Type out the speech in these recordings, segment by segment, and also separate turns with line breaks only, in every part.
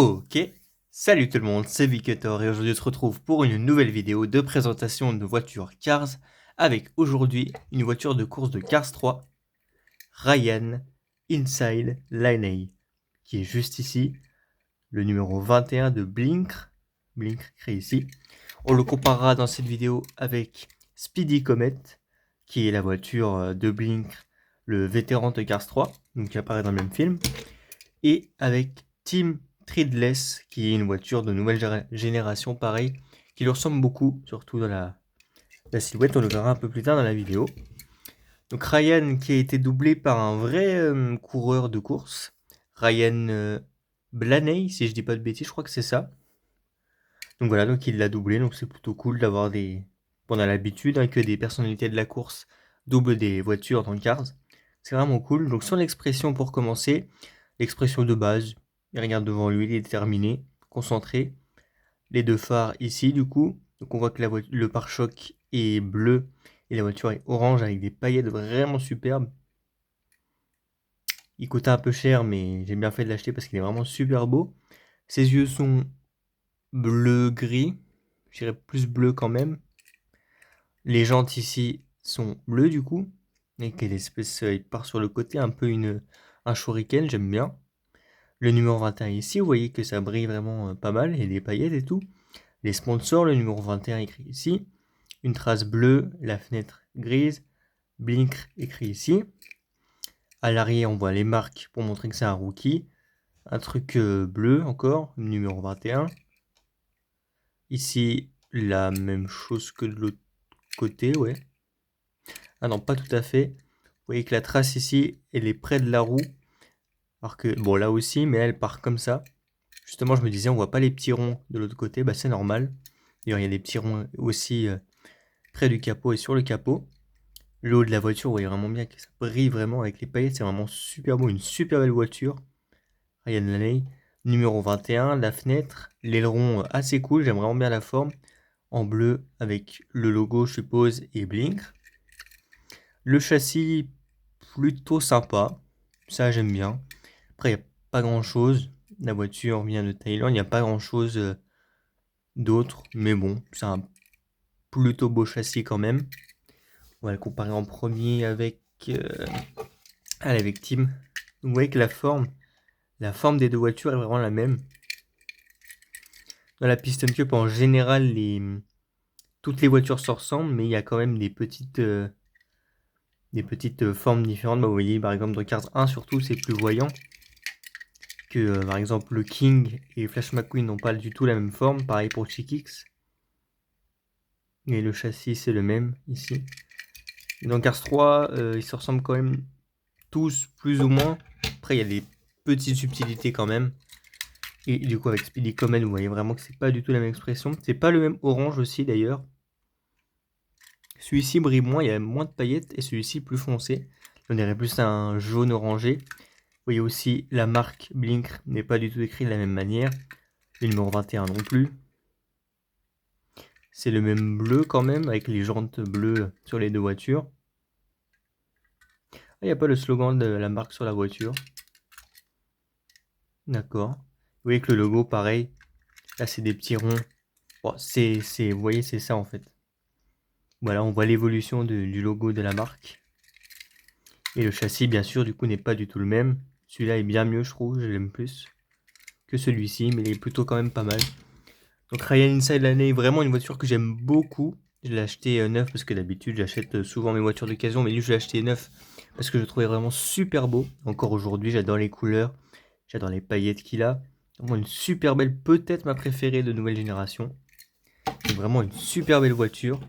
Ok, salut tout le monde, c'est Vikator et aujourd'hui on se retrouve pour une nouvelle vidéo de présentation de voitures Cars avec aujourd'hui une voiture de course de Cars 3, Ryan Inside Laney, qui est juste ici, le numéro 21 de Blinkr créé ici. On le comparera dans cette vidéo avec Speedy Comet, qui est la voiture de Blinkr, le vétéran de Cars 3, donc qui apparaît dans le même film, et avec Team Treadless, qui est une voiture de nouvelle génération, pareil, qui lui ressemble beaucoup, surtout dans la silhouette, on le verra un peu plus tard dans la vidéo. Donc Ryan qui a été doublé par un vrai coureur de course, Ryan Blaney, si je dis pas de bêtises, je crois que c'est ça. Donc voilà, donc il l'a doublé, donc c'est plutôt cool d'avoir des... On a l'habitude que des personnalités de la course doublent des voitures dans Cars. C'est vraiment cool. Donc sans l'expression pour commencer, l'expression de base, il regarde devant lui, il est déterminé, concentré. Les deux phares ici du coup, donc on voit que le pare-choc est bleu et la voiture est orange avec des paillettes vraiment superbes. Il coûtait un peu cher mais j'ai bien fait de l'acheter parce qu'il est vraiment super beau. Ses yeux sont bleu-gris, je dirais plus bleu quand même. Les jantes ici sont bleues du coup, avec une espèce, il part sur le côté un peu un shuriken, j'aime bien. Le numéro 21 ici, vous voyez que ça brille vraiment pas mal, et des paillettes et tout. Les sponsors, le numéro 21 écrit ici. Une trace bleue, la fenêtre grise. Blinkr écrit ici. À l'arrière, on voit les marques pour montrer que c'est un rookie. Un truc bleu encore, numéro 21. Ici, la même chose que de l'autre côté, ouais. Ah non, pas tout à fait. Vous voyez que la trace ici, elle est près de la roue. Alors que, bon, là aussi, mais elle part comme ça. Justement, je me disais, on voit pas les petits ronds de l'autre côté, bah c'est normal. D'ailleurs, il y a des petits ronds aussi près du capot et sur le capot. Le haut de la voiture, vous voyez vraiment bien que ça brille vraiment avec les paillettes, c'est vraiment super beau, une super belle voiture. Ryan Laney, numéro 21, la fenêtre, l'aileron assez cool, j'aime vraiment bien la forme. En bleu avec le logo, je suppose, et Blink. Le châssis, plutôt sympa, ça j'aime bien. Après, il n'y a pas grand chose. La voiture vient de Thaïlande, il n'y a pas grand chose d'autre, mais bon, c'est un plutôt beau châssis quand même. On va le comparer en premier avec Tim. Vous voyez que la forme des deux voitures est vraiment la même. Dans la Piston Cup, en général, toutes les voitures se ressemblent, mais il y a quand même des petites formes différentes. Bah, vous voyez, par exemple, dans Cars 1, surtout, c'est plus voyant que, par exemple, le King et Flash McQueen n'ont pas du tout la même forme. Pareil pour Chick-X. Et le châssis, c'est le même, ici. Et dans Cars 3, ils se ressemblent quand même tous, plus ou moins. Après, il y a des petites subtilités quand même. Et du coup, avec Speedy Comet, vous voyez vraiment que c'est pas du tout la même expression. C'est pas le même orange aussi, d'ailleurs. Celui-ci brille moins, il y a moins de paillettes, et celui-ci plus foncé. On dirait plus un jaune orangé. Vous voyez aussi la marque Blink n'est pas du tout écrite de la même manière. Le numéro 21 non plus. C'est le même bleu quand même, avec les jantes bleues sur les deux voitures. Ah, il n'y a pas le slogan de la marque sur la voiture. D'accord. Vous voyez que le logo, pareil. Là, c'est des petits ronds. Bon, vous voyez, c'est ça en fait. Voilà, on voit l'évolution du logo de la marque. Et le châssis, bien sûr, du coup, n'est pas du tout le même. Celui-là est bien mieux, je trouve. Je l'aime plus que celui-ci, mais il est plutôt quand même pas mal. Donc, Ryan Inside l'année, vraiment une voiture que j'aime beaucoup. Je l'ai acheté neuf parce que d'habitude, j'achète souvent mes voitures d'occasion. Mais lui, je l'ai acheté neuf parce que je le trouvais vraiment super beau. Encore aujourd'hui, j'adore les couleurs. J'adore les paillettes qu'il a. Vraiment une super belle, peut-être ma préférée de nouvelle génération. C'est vraiment une super belle voiture.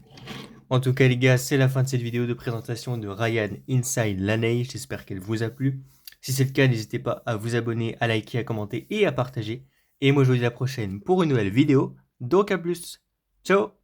En tout cas les gars, c'est la fin de cette vidéo de présentation de Ryan Inside Laney. J'espère qu'elle vous a plu. Si c'est le cas, n'hésitez pas à vous abonner, à liker, à commenter et à partager. Et moi je vous dis à la prochaine pour une nouvelle vidéo. Donc à plus. Ciao.